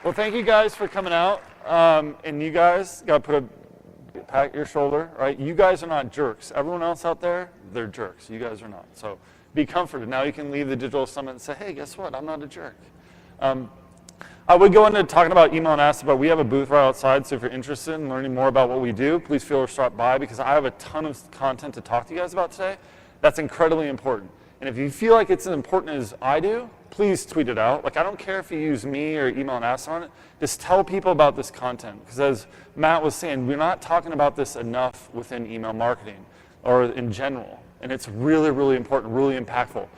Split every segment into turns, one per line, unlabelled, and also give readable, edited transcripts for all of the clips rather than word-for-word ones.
Well, thank you guys for coming out. And you guys got to put a pat your shoulder, right? You guys are not jerks. Everyone else out there, they're jerks. You guys are not. So be comforted. Now you can leave the digital summit and say, hey, guess what? I'm not a jerk. I would go into talking about email and ask, but we have a booth right outside, so if you're interested in learning more about what we do, please feel free to stop by, because I have a ton of content to talk to you guys about today. That's incredibly important. And if you feel like it's as important as I do, please tweet it out. Like, I don't care if you use me or email and ask on it. Just tell people about this content. Because as Matt was saying, we're not talking about this enough within email marketing or in general. And it's really, really important, really impactful.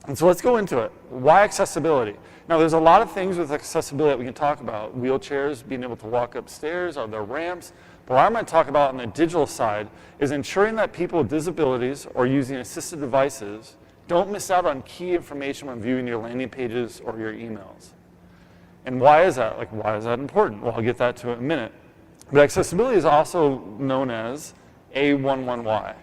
And so let's go into it. Why accessibility? Now, there's a lot of things with accessibility that we can talk about. Wheelchairs, being able to walk upstairs, are there ramps? But what I'm going to talk about on the digital side is ensuring that people with disabilities or using assistive devices don't miss out on key information when viewing your landing pages or your emails. And why is that? Like, why is that important? Well, I'll get that to it in a minute. But accessibility is also known as A11Y.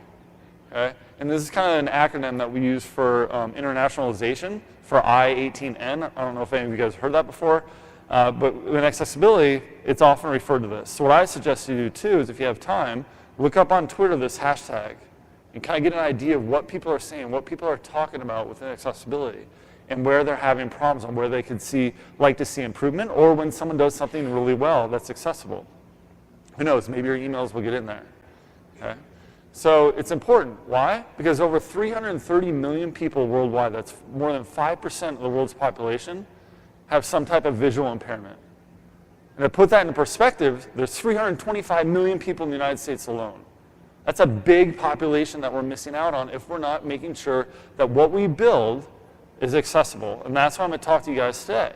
Okay? And this is kind of an acronym that we use for internationalization for I-18N. I don't know if any of you guys heard that before. But in accessibility, it's often referred to this. So what I suggest you do too is, if you have time, look up on Twitter this hashtag and kind of get an idea of what people are saying, what people are talking about within accessibility, and where they're having problems and where they could like to see improvement, or when someone does something really well that's accessible. Who knows, maybe your emails will get in there. Okay? So it's important. Why? Because over 330 million people worldwide, that's more than 5% of the world's population, have some type of visual impairment. And to put that into perspective, there's 325 million people in the United States alone. That's a big population that we're missing out on if we're not making sure that what we build is accessible. And that's why I'm going to talk to you guys today.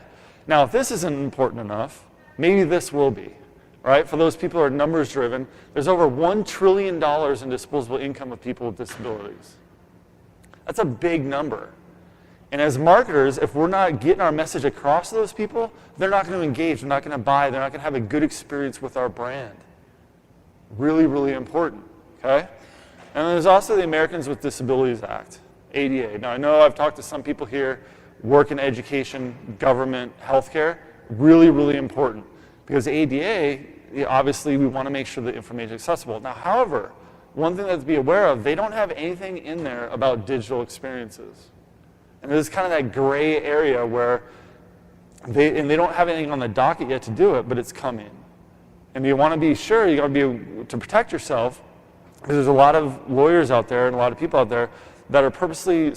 Now, if this isn't important enough, maybe this will be. Right? For those people who are numbers driven, there's over $1 trillion in disposable income of people with disabilities. That's a big number. And as marketers, if we're not getting our message across to those people, they're not going to engage, they're not going to buy, they're not going to have a good experience with our brand. Really, really important. Okay? And there's also the Americans with Disabilities Act, ADA. Now, I know I've talked to some people here, work in education, government, healthcare. Really, really important. Because ADA, obviously, we want to make sure that information is accessible. Now, however, one thing to be aware of, they don't have anything in there about digital experiences. And there's kind of that gray area where they don't have anything on the docket yet to do it, but it's coming. And you want to be sure, you got to be able to protect yourself, because there's a lot of lawyers out there and a lot of people out there that are purposely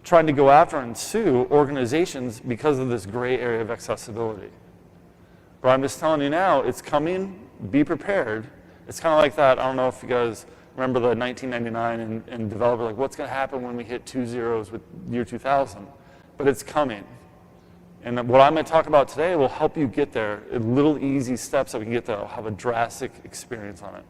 trying to go after and sue organizations because of this gray area of accessibility. But I'm just telling you now, it's coming, be prepared. It's kind of like that, I don't know if you guys remember the 1999 and developer, like, what's going to happen when we hit 2 zeros with year 2000? But it's coming. And what I'm going to talk about today will help you get there, little easy steps that we can get there. I'll have a drastic experience on it.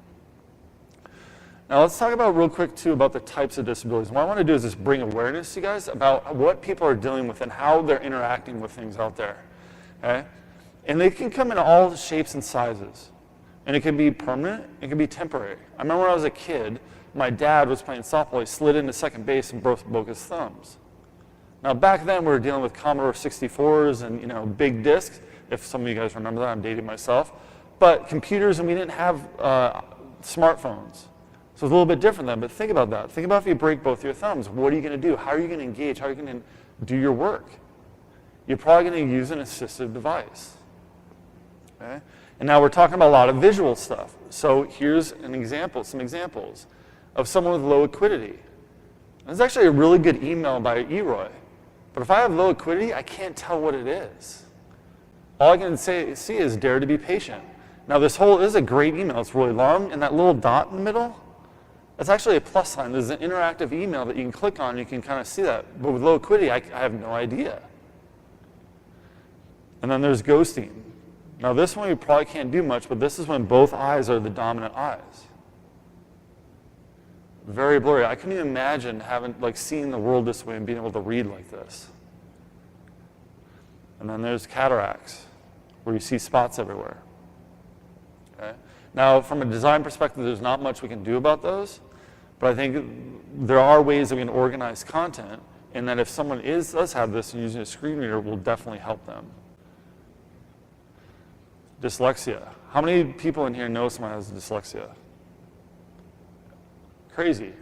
Now let's talk about real quick too about the types of disabilities. What I want to do is just bring awareness to you guys about what people are dealing with and how they're interacting with things out there. Okay? And they can come in all shapes and sizes. And it can be permanent, it can be temporary. I remember when I was a kid, my dad was playing softball, he slid into second base and broke his thumbs. Now back then we were dealing with Commodore 64s and big discs, if some of you guys remember that, I'm dating myself. But computers, and we didn't have smartphones. So it's a little bit different then, but think about that. Think about if you break both your thumbs, what are you going to do? How are you going to engage? How are you going to do your work? You're probably going to use an assistive device. Okay? And now we're talking about a lot of visual stuff. So here's some examples of someone with low acuity. There's actually a really good email by Eroy. But if I have low acuity, I can't tell what it is. All I can see is dare to be patient. Now this is a great email. It's really long, and that little dot in the middle, that's actually a plus sign. There's an interactive email that you can click on and you can kind of see that. But with low acuity, I have no idea. And then there's ghosting. Now this one you probably can't do much, but this is when both eyes are the dominant eyes. Very blurry. I couldn't even imagine seeing the world this way and being able to read like this. And then there's cataracts, where you see spots everywhere. Okay? Now, from a design perspective, there's not much we can do about those, but I think there are ways that we can organize content and that if someone does have this and using a screen reader will definitely help them. Dyslexia. How many people in here know someone has dyslexia? Crazy.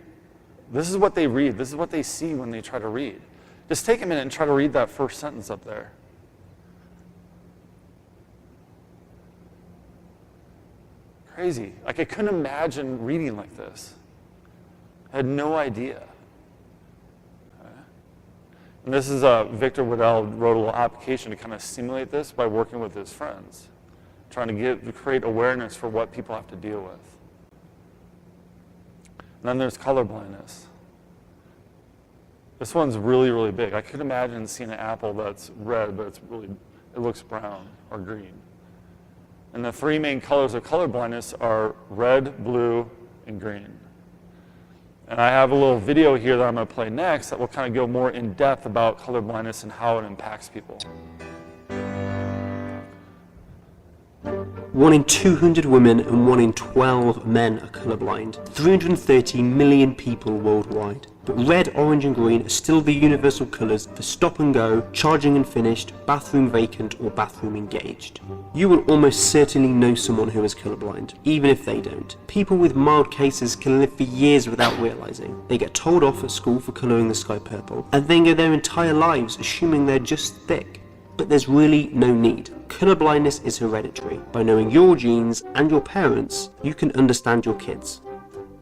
This is what they read. This is what they see when they try to read. Just take a minute and try to read that first sentence up there. Crazy. Like, I couldn't imagine reading like this. I had no idea. Okay. And this is Victor Waddell wrote a little application to kind of simulate this by working with his friends, trying to create awareness for what people have to deal with. And then there's color blindness. This one's really, really big. I could imagine seeing an apple that's red, but it looks brown or green. And the three main colors of color blindness are red, blue, and green. And I have a little video here that I'm going to play next that will kind of go more in depth about color blindness and how it impacts people.
1 in 200 women and 1 in 12 men are colourblind. 330 million people worldwide. But red, orange and green are still the universal colours for stop and go, charging and finished, bathroom vacant or bathroom engaged. You will almost certainly know someone who is colourblind, even if they don't. People with mild cases can live for years without realising. They get told off at school for colouring the sky purple, and then go their entire lives assuming they're just thick. But there's really no need. Colour blindness is hereditary. By knowing your genes and your parents, you can understand your kids.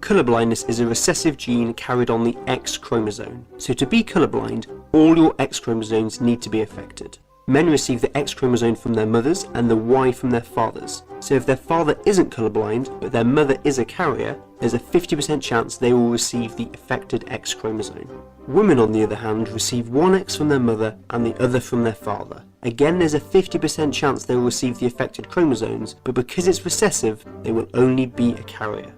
Colour blindness is a recessive gene carried on the X chromosome. So to be colourblind, all your X chromosomes need to be affected. Men receive the X chromosome from their mothers and the Y from their fathers. So if their father isn't colourblind, but their mother is a carrier, there's a 50% chance they will receive the affected X chromosome. Women, on the other hand, receive one X from their mother and the other from their father. Again, there's a 50% chance they will receive the affected chromosomes, but because it's recessive, they will only be a carrier.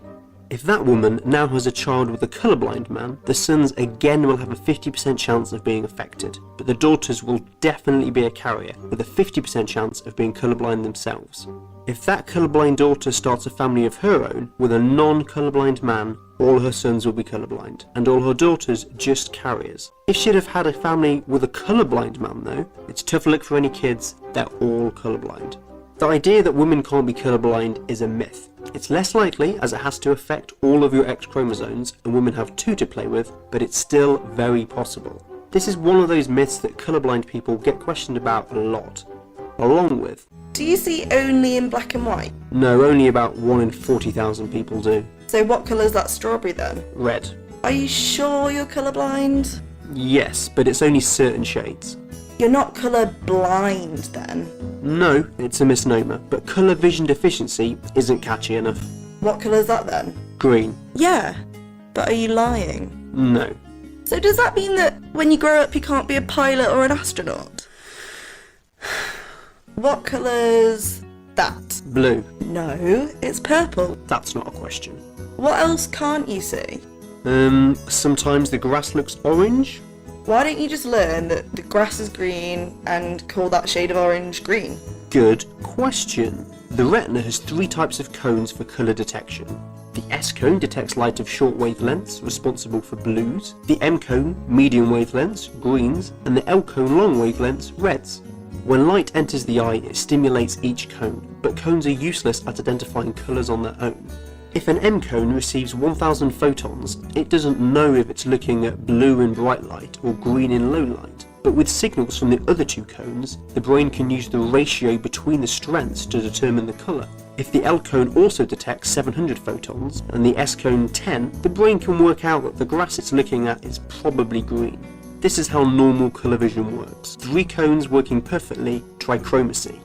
If that woman now has a child with a colourblind man, the sons again will have a 50% chance of being affected, but the daughters will definitely be a carrier, with a 50% chance of being colourblind themselves. If that colourblind daughter starts a family of her own, with a non-colourblind man, all her sons will be colourblind, and all her daughters just carriers. If she'd have had a family with a colourblind man though, it's tough luck for any kids, they're all colourblind. The idea that women can't be colourblind is a myth. It's less likely as it has to affect all of your X chromosomes and women have two to play with, but it's still very possible. This is one of those myths that colourblind people get questioned about a lot. Along with,
do you see only in black and white?
No, only about 1 in 40,000 people do.
So what colour is that strawberry then?
Red.
Are you sure you're colourblind?
Yes, but it's only certain shades.
You're not colour blind then?
No, it's a misnomer, but colour vision deficiency isn't catchy enough.
What colour is that then?
Green.
Yeah, but are you lying?
No.
So does that mean that when you grow up you can't be a pilot or an astronaut? What colour's that?
Blue.
No, it's purple.
That's not a question.
What else can't you see?
Sometimes the grass looks orange.
Why don't you just learn that the grass is green and call that shade of orange green?
Good question. The retina has 3 types of cones for colour detection. The S cone detects light of short wavelengths, responsible for blues. The M cone, medium wavelengths, greens. And the L cone, long wavelengths, reds. When light enters the eye, it stimulates each cone, but cones are useless at identifying colours on their own. If an M cone receives 1000 photons, it doesn't know if it's looking at blue in bright light or green in low light. But with signals from the other 2 cones, the brain can use the ratio between the strengths to determine the colour. If the L cone also detects 700 photons and the S cone 10, the brain can work out that the grass it's looking at is probably green. This is how normal colour vision works. 3 cones working perfectly, trichromacy.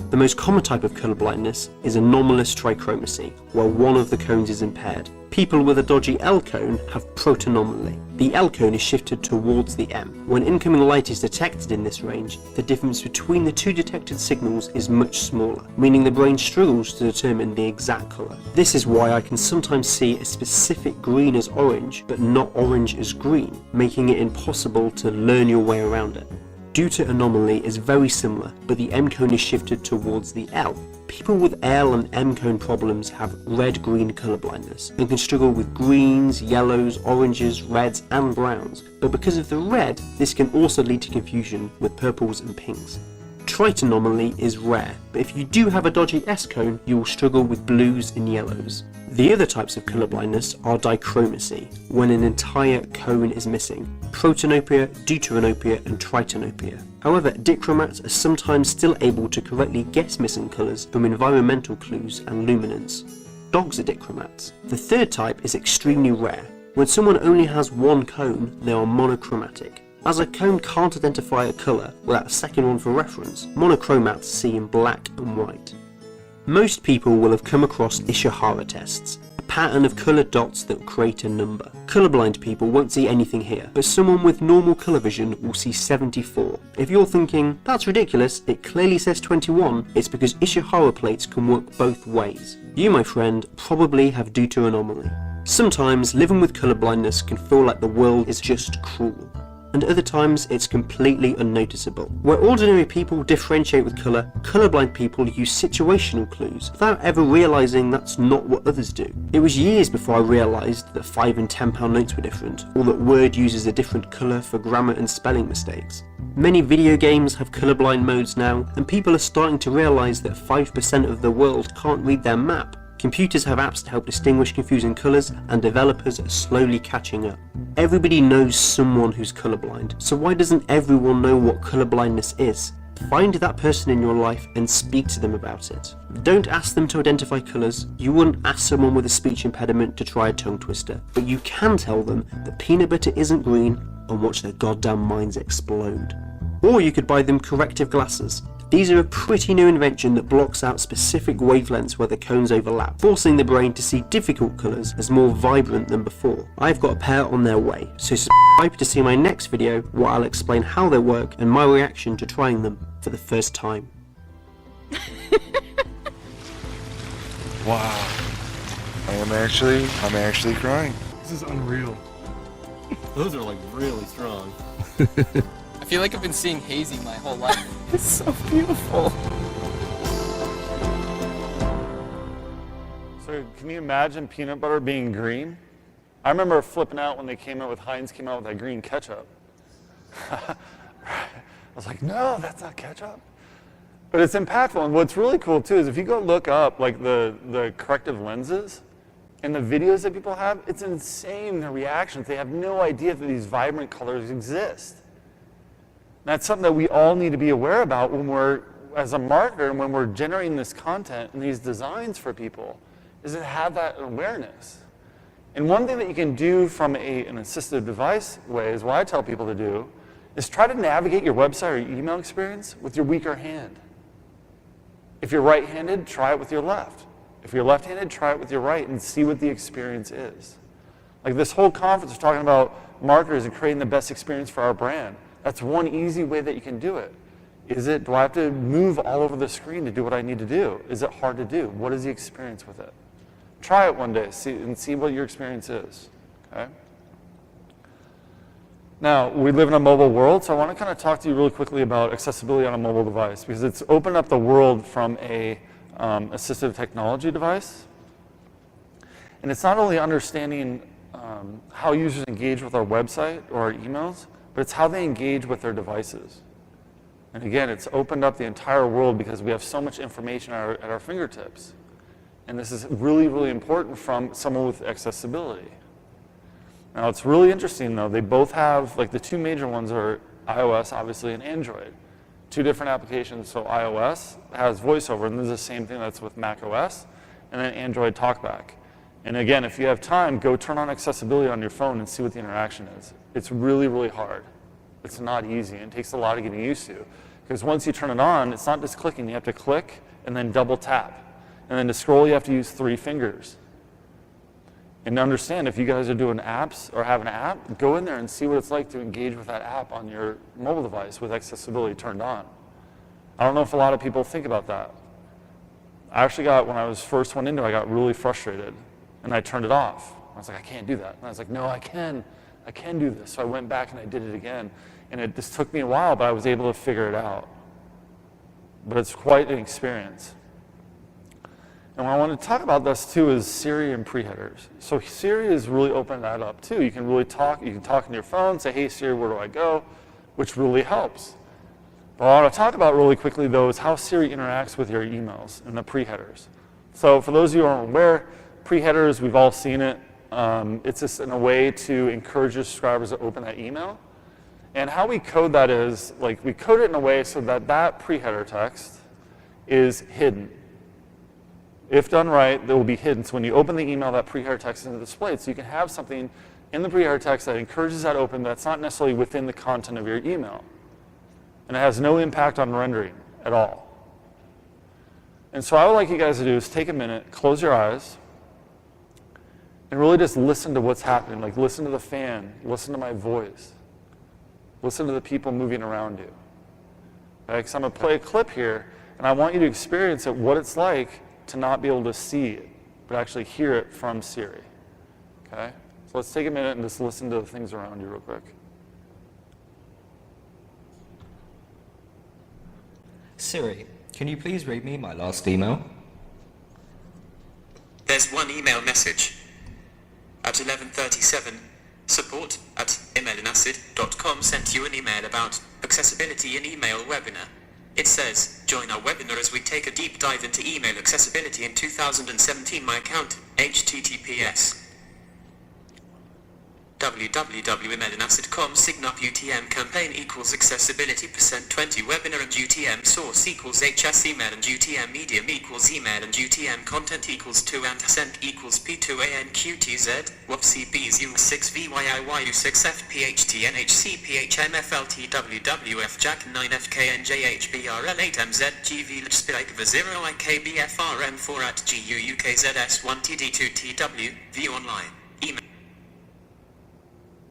The most common type of colour blindness is anomalous trichromacy, where one of the cones is impaired. People with a dodgy L cone have protanomaly. The L cone is shifted towards the M. When incoming light is detected in this range, the difference between the 2 detected signals is much smaller, meaning the brain struggles to determine the exact colour. This is why I can sometimes see a specific green as orange, but not orange as green, making it impossible to learn your way around it. due to anomaly is very similar, but the M cone is shifted towards the L. People with L and M cone problems have red-green colour blindness and can struggle with greens, yellows, oranges, reds and browns, but because of the red, this can also lead to confusion with purples and pinks. Trite anomaly is rare, but if you do have a dodgy S cone, you will struggle with blues and yellows. The other types of colour blindness are dichromacy, when an entire cone is missing, protanopia, deuteranopia and tritanopia. However, dichromats are sometimes still able to correctly guess missing colours from environmental clues and luminance. Dogs are dichromats. The third type is extremely rare. When someone only has one cone, they are monochromatic. As a cone can't identify a colour without a second one for reference, monochromats see in black and white. Most people will have come across Ishihara tests, a pattern of coloured dots that create a number. Colourblind people won't see anything here, but someone with normal colour vision will see 74. If you're thinking, that's ridiculous, it clearly says 21, it's because Ishihara plates can work both ways. You, my friend, probably have deuteranomaly. Sometimes living with colour blindness can feel like the world is just cruel, and other times it's completely unnoticeable. Where ordinary people differentiate with colour, colourblind people use situational clues without ever realising that's not what others do. It was years before I realised that £5 and £10 notes were different, or that Word uses a different colour for grammar and spelling mistakes. Many video games have colourblind modes now, and people are starting to realise that 5% of the world can't read their map. Computers have apps to help distinguish confusing colours, and developers are slowly catching up. Everybody knows someone who's colourblind, so why doesn't everyone know what colourblindness is? Find that person in your life and speak to them about it. Don't ask them to identify colours. You wouldn't ask someone with a speech impediment to try a tongue twister, but you can tell them that peanut butter isn't green and watch their goddamn minds explode. Or you could buy them corrective glasses. These are a pretty new invention that blocks out specific wavelengths where the cones overlap, forcing the brain to see difficult colours as more vibrant than before. I've got a pair on their way, so subscribe to see my next video where I'll explain how they work and my reaction to trying them for the first time.
Wow. I'm actually crying.
This is unreal.
Those are like really strong.
I feel like I've been seeing hazy my whole life.
It's so beautiful. So can you imagine peanut butter being green? I remember flipping out when they came out with Heinz came out with that green ketchup. I was like, no, that's not ketchup. But it's impactful, and what's really cool too is if you go look up like the corrective lenses and the videos that people have, it's insane the reactions. They have no idea that these vibrant colors exist. That's something that we all need to be aware about when we're, as a marketer, and when we're generating this content and these designs for people, is to have that awareness. And one thing that you can do from an assistive device way is what I tell people to do, is try to navigate your website or your email experience with your weaker hand. If you're right-handed, try it with your left. If you're left-handed, try it with your right and see what the experience is. Like this whole conference is talking about marketers and creating the best experience for our brand. That's one easy way that you can do it. Do I have to move all over the screen to do what I need to do? Is it hard to do? What is the experience with it? Try it one day and see what your experience is, okay? Now, we live in a mobile world, so I want to kind of talk to you really quickly about accessibility on a mobile device because it's opened up the world from a assistive technology device. And it's not only understanding how users engage with our website or our emails, but it's how they engage with their devices. And again, it's opened up the entire world because we have so much information at our fingertips. And this is really, really important from someone with accessibility. Now, it's really interesting, though. They both have, like the two major ones are iOS, obviously, and Android. Two different applications. So iOS has VoiceOver, and this is the same thing that's with macOS, and then Android TalkBack. And again, if you have time, go turn on accessibility on your phone and see what the interaction is. It's really, really hard. It's not easy. It takes a lot of getting used to. Because once you turn it on, it's not just clicking. You have to click and then double tap. And then to scroll, you have to use 3 fingers. And understand, if you guys are doing apps or have an app, go in there and see what it's like to engage with that app on your mobile device with accessibility turned on. I don't know if a lot of people think about that. I actually when I was first went into it, I got really frustrated. And I turned it off. I was like, I can't do that. And I was like, no, I can. I can do this. So I went back and I did it again. And it just took me a while, but I was able to figure it out. But it's quite an experience. And what I want to talk about this too is Siri and pre-headers. So Siri is really opening that up too. You can really talk, you can talk into your phone, say, hey Siri, where do I go? Which really helps. But what I want to talk about really quickly though is how Siri interacts with your emails and the pre-headers. So for those of you who aren't aware, pre-headers, we've all seen it. It's just in a way to encourage your subscribers to open that email. And how we code that is, like, we code it in a way so that that pre-header text is hidden. If done right, it will be hidden. So when you open the email, that pre-header text is displayed. So you can have something in the pre-header text that encourages that open that's not necessarily within the content of your email. And it has no impact on rendering at all. And so what I would like you guys to do is take a minute, close your eyes, and really just listen to what's happening. Like, listen to the fan, listen to my voice. Listen to the people moving around you. Okay? Because I'm going to play a clip here, and I want you to experience it, what it's like to not be able to see it, but actually hear it from Siri. Okay? So let's take a minute and just listen to the things around you real quick.
Siri, can you please read me my last email?
There's one email message. At 11:37, support@emailandacid.com sent you an email about accessibility in email webinar. It says, join our webinar as we take a deep dive into email accessibility in 2017. My account, https www.emailandacid.com signup UTM campaign equals accessibility %20 webinar and UTM source equals HS email and UTM medium equals email and UTM content equals 2 and sent equals P2ANQTZ WAPCBs U6VYIYU6FPHTNHCPHMFLTWWF Jack 9FKNJHBRL8MZ GV-IKBFRM4 @GUUKZS1TD2TW View online. Email.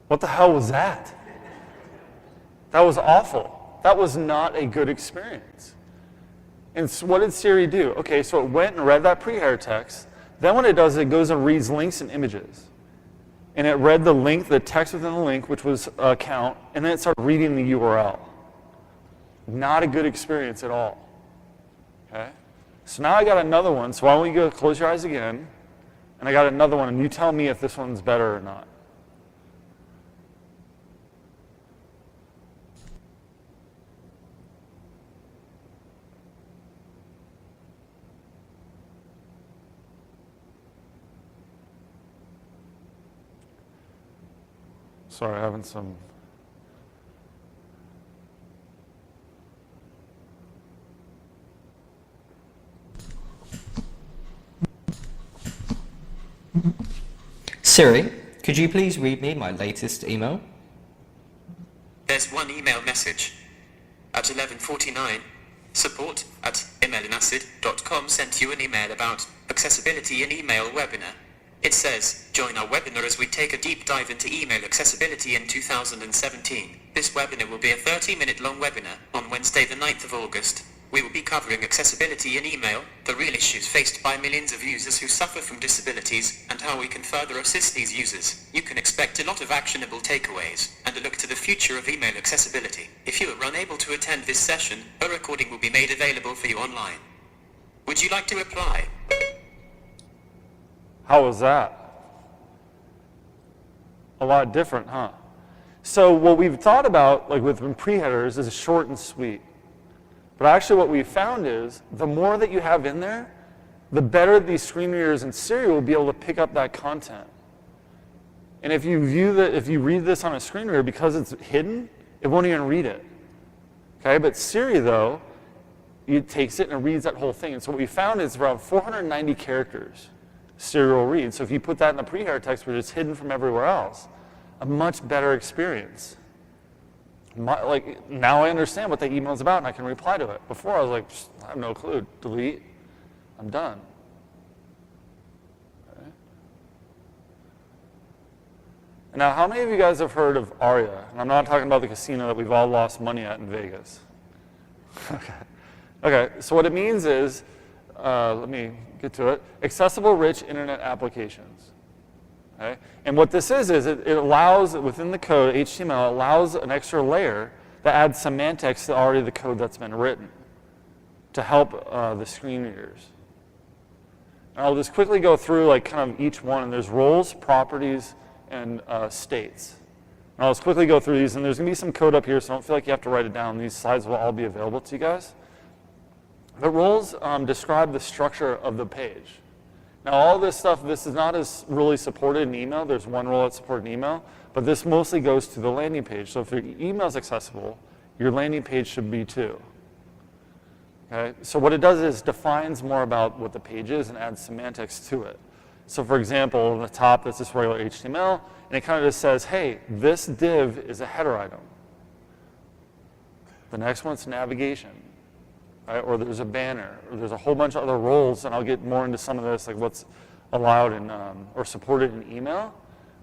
What the hell was that? That was awful. That was not a good experience. And so what did Siri do? Okay, so it went and read that pre-header text. Then what it does, it goes and reads links and images. And it read the link, the text within the link, which was account, and then it started reading the URL. Not a good experience at all. Okay? So now I got another one. So why don't we go close your eyes again? And I got another one, and you tell me if this one's better or not. Sorry, having some.
Siri, could you please read me my latest email?
There's one email message. At 11:49, support@emailandacid.com sent you an email about accessibility in email webinar. It says, join our webinar as we take a deep dive into email accessibility in 2017. This webinar will be a 30-minute long webinar on Wednesday the 9th of August. We will be covering accessibility in email, the real issues faced by millions of users who suffer from disabilities, and how we can further assist these users. You can expect a lot of actionable takeaways, and a look to the future of email accessibility. If you are unable to attend this session, a recording will be made available for you online. Would you like to apply?
How was that? A lot different, huh? So what we've thought about, like with pre-headers, is short and sweet. But actually what we found is, the more that you have in there, the better these screen readers and Siri will be able to pick up that content. And if you read this on a screen reader, because it's hidden, it won't even read it. Okay, but Siri though, it takes it and it reads that whole thing. And so what we found is around 490 characters Siri will read. So if you put that in the pre-header text where it's hidden from everywhere else, a much better experience. Like, now I understand what the email's about and I can reply to it. Before I was like, I have no clue, delete, I'm done. Okay. And now, how many of you guys have heard of Aria? And I'm not talking about the casino that we've all lost money at in Vegas. Okay, so what it means is, let me get to it, accessible rich internet applications. Okay? And what this is it allows, within the code, HTML allows an extra layer that adds semantics to already the code that's been written to help the screen readers. And I'll just quickly go through like kind of each one, and there's roles, properties, and states. And I'll just quickly go through these, and there's going to be some code up here, so don't feel like you have to write it down. These slides will all be available to you guys. The roles describe the structure of the page. Now all this stuff, this is not as really supported in email. There's one role that's supported in email, but this mostly goes to the landing page. So if your email is accessible, your landing page should be too. Okay? So what it does is defines more about what the page is and adds semantics to it. So for example, on the top, that's just regular HTML, and it kind of just says, hey, this div is a header item. The next one's navigation. Right? Or there's a banner, or there's a whole bunch of other roles, and I'll get more into some of this, like what's allowed in, or supported in email,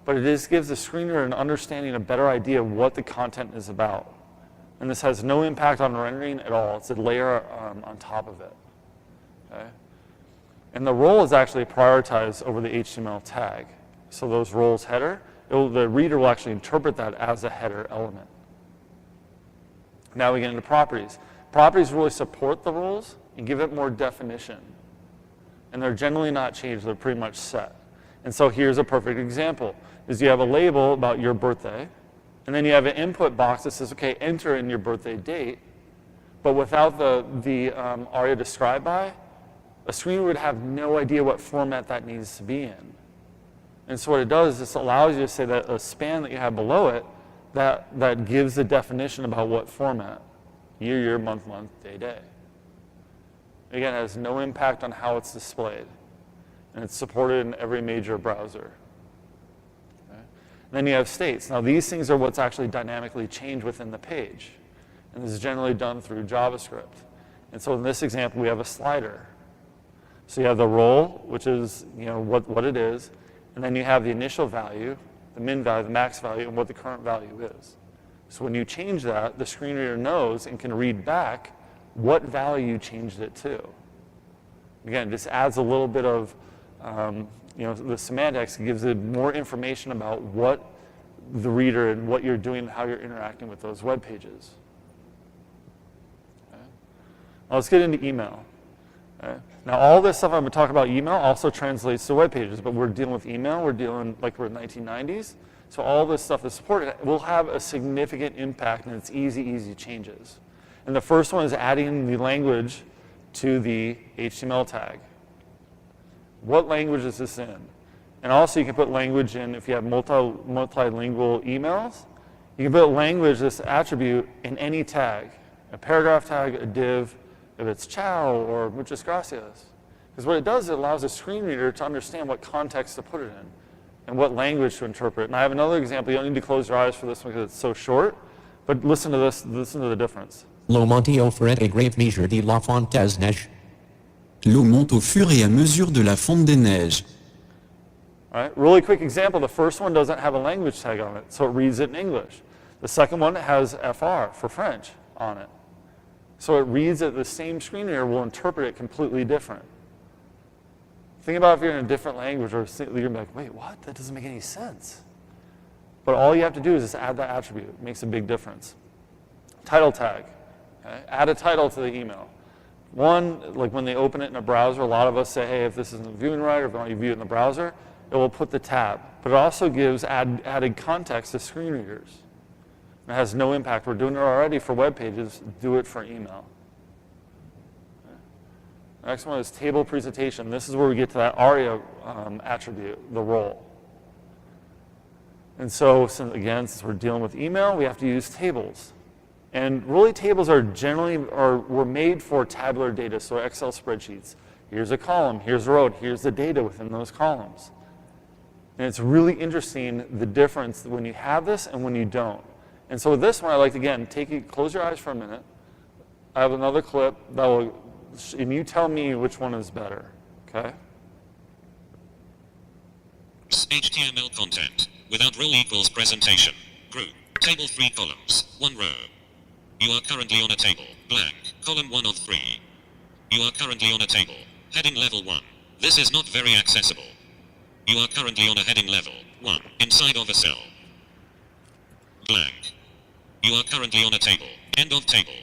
but it just gives the screen reader an understanding, a better idea of what the content is about. And this has no impact on rendering at all. It's a layer on top of it. Okay? And the role is actually prioritized over the HTML tag. So those roles header, the reader will actually interpret that as a header element. Now we get into properties. Properties really support the roles and give it more definition. And they're generally not changed, they're pretty much set. And so here's a perfect example, is you have a label about your birthday, and then you have an input box that says, okay, enter in your birthday date, but without the ARIA described by, a screen would have no idea what format that needs to be in. And so what it does is this allows you to say that a span that you have below it, that gives the definition about what format. Year, month, day. Again, it has no impact on how it's displayed. And it's supported in every major browser. Okay? Then you have states. Now these things are what's actually dynamically changed within the page. And this is generally done through JavaScript. And so in this example, we have a slider. So you have the role, which is what it is, and then you have the initial value, the min value, the max value, and what the current value is. So when you change that, the screen reader knows and can read back what value you changed it to. Again, this adds a little bit of, the semantics, gives it more information about what the reader and what you're doing and how you're interacting with those web pages. Okay. Now let's get into email. Okay. Now all this stuff I'm going to talk about email also translates to web pages, but we're dealing with email, we're dealing like we're in the 1990s. So all this stuff is supported will have a significant impact, and it's easy changes. And the first one is adding the language to the HTML tag. What language is this in? And also you can put language in if you have multilingual emails. You can put language, this attribute, in any tag. A paragraph tag, a div, if it's ciao or muchas gracias. Because what it does, it allows a screen reader to understand what context to put it in and what language to interpret. And I have another example. You don't need to close your eyes for this one because it's so short, but listen to this, listen to the difference.
L'eau monte au fur et à mesure de la fonte des neiges. L'eau monte au fur et à mesure de la fonte des neiges.
All right, really quick example. The first one doesn't have a language tag on it, so it reads it in English. The second one has FR for French on it. So it reads it, the same screen reader will interpret it completely different. Think about if you're in a different language, or you're like, wait, what? That doesn't make any sense. But all you have to do is just add that attribute. It makes a big difference. Title tag. Okay? Add a title to the email. One, like when they open it in a browser, a lot of us say, hey, if this isn't viewing right, or if you want to view it in the browser, it will put the tab. But it also gives added context to screen readers. It has no impact. We're doing it already for web pages. Do it for email. Next one is table presentation. This is where we get to that ARIA attribute, the role. And so, since we're dealing with email, we have to use tables. And really, tables are were made for tabular data, so Excel spreadsheets. Here's a column, here's a row, here's the data within those columns. And it's really interesting, the difference when you have this and when you don't. And so with this one, I like to, again, close your eyes for a minute. I have another clip that will, and you tell me which one is better, okay?
HTML content, without row equals presentation, group, table 3 columns, 1 row. You are currently on a table, blank, column 1 of 3. You are currently on a table, heading level 1. This is not very accessible. You are currently on a heading level, 1. Inside of a cell. Blank. You are currently on a table. End of table.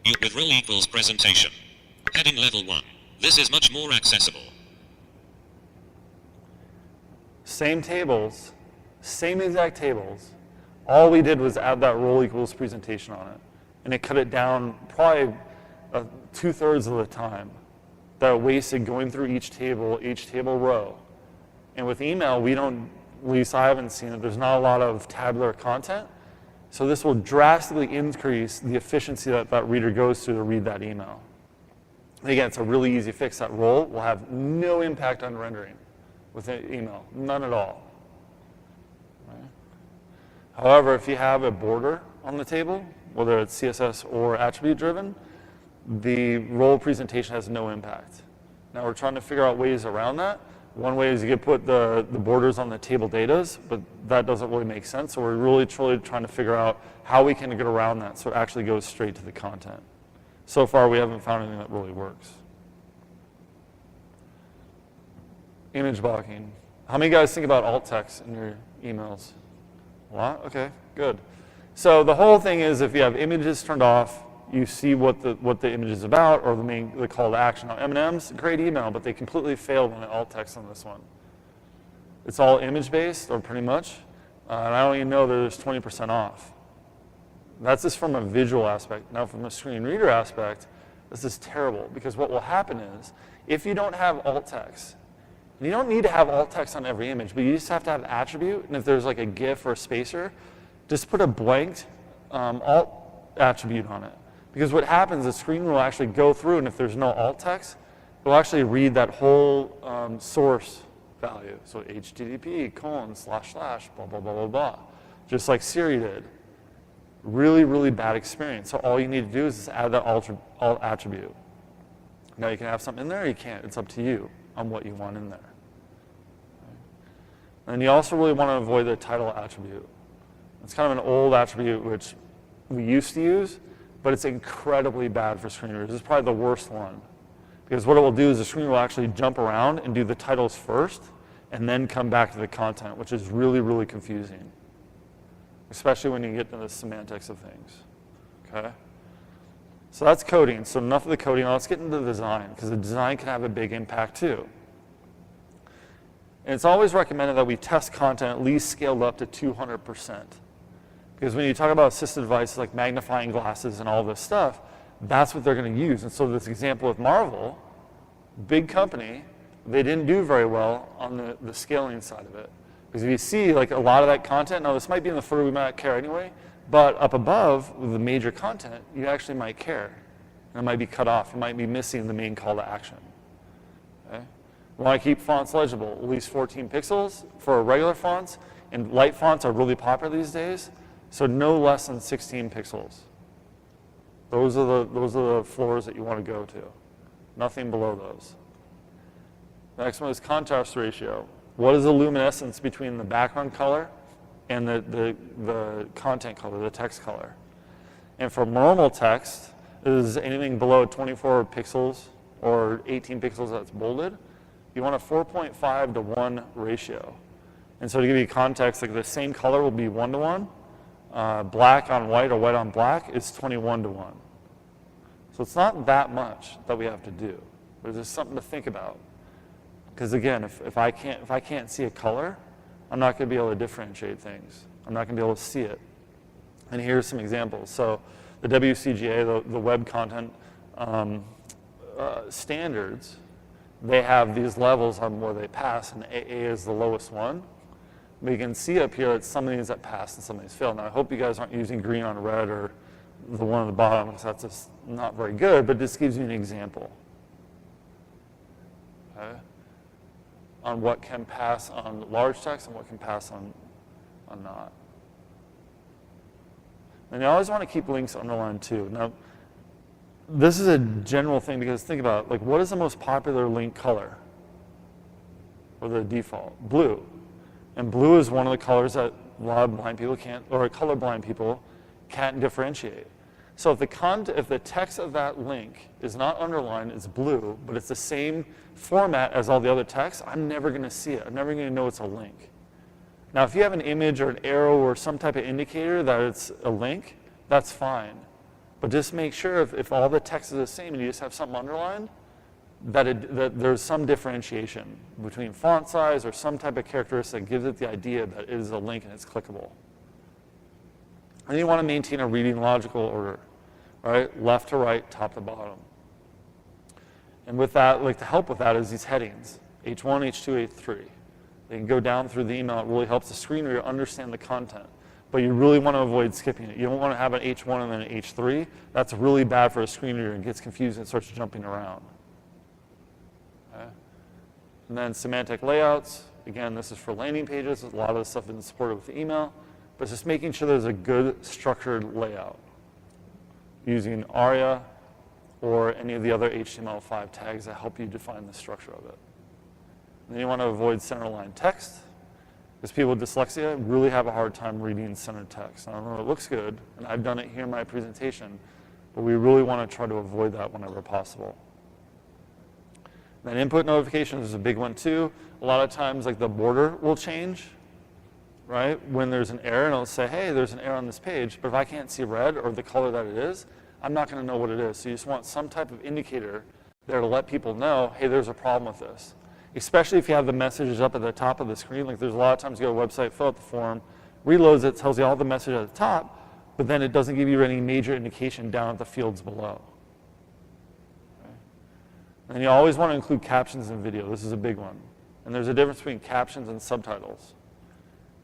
You with row equals presentation. Heading level 1. This is much more accessible.
Same tables, same exact tables. All we did was add that role equals presentation on it. And it cut it down probably 2/3 of the time that it wasted going through each table row. And with email, we don't, at least I haven't seen it, there's not a lot of tabular content. So this will drastically increase the efficiency that that reader goes through to read that email. And again, it's a really easy fix. That role will have no impact on rendering with an email, none at all. Right? However, if you have a border on the table, whether it's CSS or attribute driven, the role presentation has no impact. Now we're trying to figure out ways around that. One way is you could put the borders on the table datas, but that doesn't really make sense. So we're really truly trying to figure out how we can get around that so it actually goes straight to the content. So far, we haven't found anything that really works. Image blocking. How many guys think about alt text in your emails? A lot? Okay, good. So the whole thing is if you have images turned off, you see what the image is about or the call to action. Now, M&M's, great email, but they completely failed on the alt text on this one. It's all image-based, or pretty much, and I don't even know that there's 20% off. That's just from a visual aspect. Now, from a screen reader aspect, this is terrible, because what will happen is, if you don't have alt text, and you don't need to have alt text on every image, but you just have to have attribute, and if there's like a GIF or a spacer, just put a blanked alt attribute on it. Because what happens, the screen will actually go through, and if there's no alt text, it will actually read that whole source value. So HTTP, : / blah, blah, blah, blah, blah. Just like Siri did. Really, really bad experience. So all you need to do is just add that alt attribute. Now you can have something in there, or you can't. It's up to you on what you want in there. And you also really want to avoid the title attribute. It's kind of an old attribute which we used to use, but it's incredibly bad for screen readers. It's probably the worst one. Because what it will do is the screen will actually jump around and do the titles first, and then come back to the content, which is really, really confusing. Especially when you get into the semantics of things, okay? So that's coding. So enough of the coding. Now let's get into the design, because the design can have a big impact too. And it's always recommended that we test content at least scaled up to 200%. Because when you talk about assistive devices like magnifying glasses and all this stuff, that's what they're going to use. And so this example with Marvel, big company, they didn't do very well on the scaling side of it. Because if you see like a lot of that content, now this might be in the footer, we might not care anyway, but up above with the major content, you actually might care. And it might be cut off. You might be missing the main call to action. Okay? We want to keep fonts legible, at least 14 pixels for regular fonts, and light fonts are really popular these days. So no less than 16 pixels. Those are the floors that you want to go to. Nothing below those. The next one is contrast ratio. What is the luminescence between the background color and the content color, the text color? And for normal text, is anything below 24 pixels or 18 pixels that's bolded, you want a 4.5 to 1 ratio. And so to give you context, like the same color will be 1 to 1. Black on white or white on black is 21 to 1. So it's not that much that we have to do. But there's something to think about. Because again, if I can't see a color, I'm not going to be able to differentiate things. I'm not going to be able to see it. And here's some examples. So the WCAG, the web content standards, they have these levels on where they pass, and AA is the lowest one. But you can see up here that some of these that pass and some of these fail. Now I hope you guys aren't using green on red or the one on the bottom, because that's just not very good, but this gives you an example. Okay? On what can pass on large text and what can pass on not. And you always want to keep links underlined too. Now, this is a general thing, because think about it, like what is the most popular link color? Or the default? Blue. And blue is one of the colors that a lot of blind people can't, or colorblind people can't differentiate. So if the text of that link is not underlined, it's blue, but it's the same format as all the other text, I'm never going to see it. I'm never going to know it's a link. Now, if you have an image or an arrow or some type of indicator that it's a link, that's fine. But just make sure if all the text is the same and you just have something underlined, that there's some differentiation between font size or some type of characteristic that gives it the idea that it is a link and it's clickable. And you want to maintain a reading logical order, right? Left to right, top to bottom. And with that, like to help with that is these headings, H1, H2, H3. They can go down through the email. It really helps the screen reader understand the content. But you really want to avoid skipping it. You don't want to have an H1 and then an H3. That's really bad for a screen reader and gets confused and starts jumping around. Okay. And then semantic layouts. Again, this is for landing pages. A lot of this stuff is supported with email. But it's just making sure there's a good structured layout using ARIA or any of the other HTML5 tags that help you define the structure of it. And then you want to avoid centerline text, because people with dyslexia really have a hard time reading centered text. I don't know, it looks good, and I've done it here in my presentation, but we really want to try to avoid that whenever possible. Then input notifications is a big one too. A lot of times, like the border will change, right? When there's an error, and it'll say, hey, there's an error on this page, but if I can't see red or the color that it is, I'm not going to know what it is. So you just want some type of indicator there to let people know, hey, there's a problem with this. Especially if you have the messages up at the top of the screen. Like there's a lot of times you go to a website, fill out the form, reloads it, tells you all the message at the top, but then it doesn't give you any major indication down at the fields below. Okay. And you always want to include captions in video. This is a big one. And there's a difference between captions and subtitles.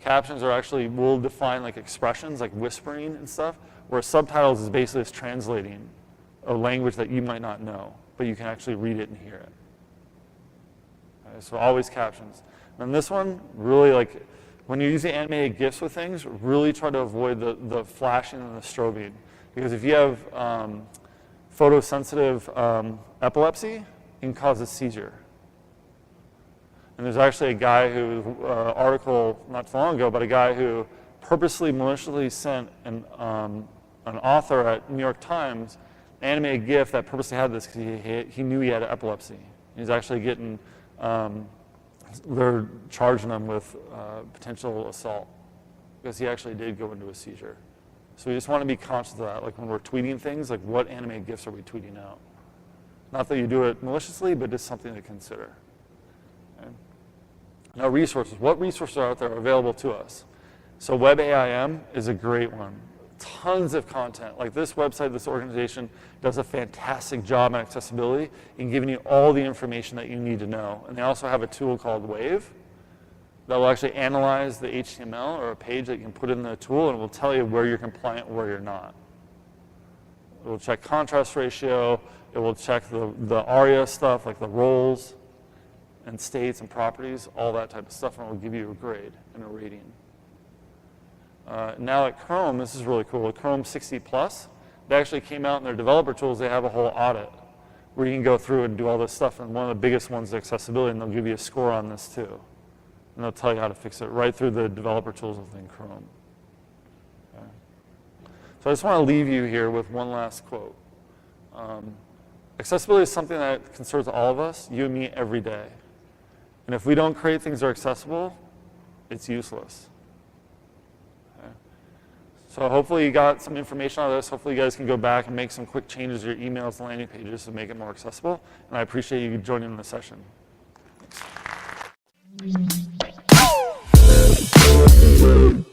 Captions are actually, will define like expressions, like whispering and stuff, whereas subtitles is basically just translating a language that you might not know, but you can actually read it and hear it. So always captions. And this one, really like, when you're using animated GIFs with things, really try to avoid the flashing and the strobing. Because if you have photosensitive epilepsy, it can cause a seizure. And there's actually a guy who, article not too long ago, but a guy who purposely, maliciously sent an author at New York Times an animated GIF that purposely had this because he knew he had epilepsy. He's actually getting they're charging him with potential assault because he actually did go into a seizure. So we just want to be conscious of that. Like when we're tweeting things, like what animated GIFs are we tweeting out? Not that you do it maliciously, but just something to consider. Okay. Now resources. What resources are out there available to us? So WebAIM is a great one. Tons of content. Like this website, this organization does a fantastic job on accessibility in giving you all the information that you need to know. And they also have a tool called Wave that will actually analyze the HTML or a page that you can put in the tool, and it will tell you where you're compliant and where you're not. It will check contrast ratio. It will check the ARIA stuff, like the roles and states and properties, all that type of stuff, and it will give you a grade and a rating. Now at Chrome, this is really cool. At Chrome 60 Plus, they actually came out in their developer tools. They have a whole audit where you can go through and do all this stuff. And one of the biggest ones is accessibility, and they'll give you a score on this too. And they'll tell you how to fix it right through the developer tools within Chrome. Okay. So I just want to leave you here with one last quote. Accessibility is something that concerns all of us, you and me, every day. And if we don't create things that are accessible, it's useless. So hopefully you got some information out of this. Hopefully you guys can go back and make some quick changes to your emails and landing pages to make it more accessible. And I appreciate you joining in the session. Thanks.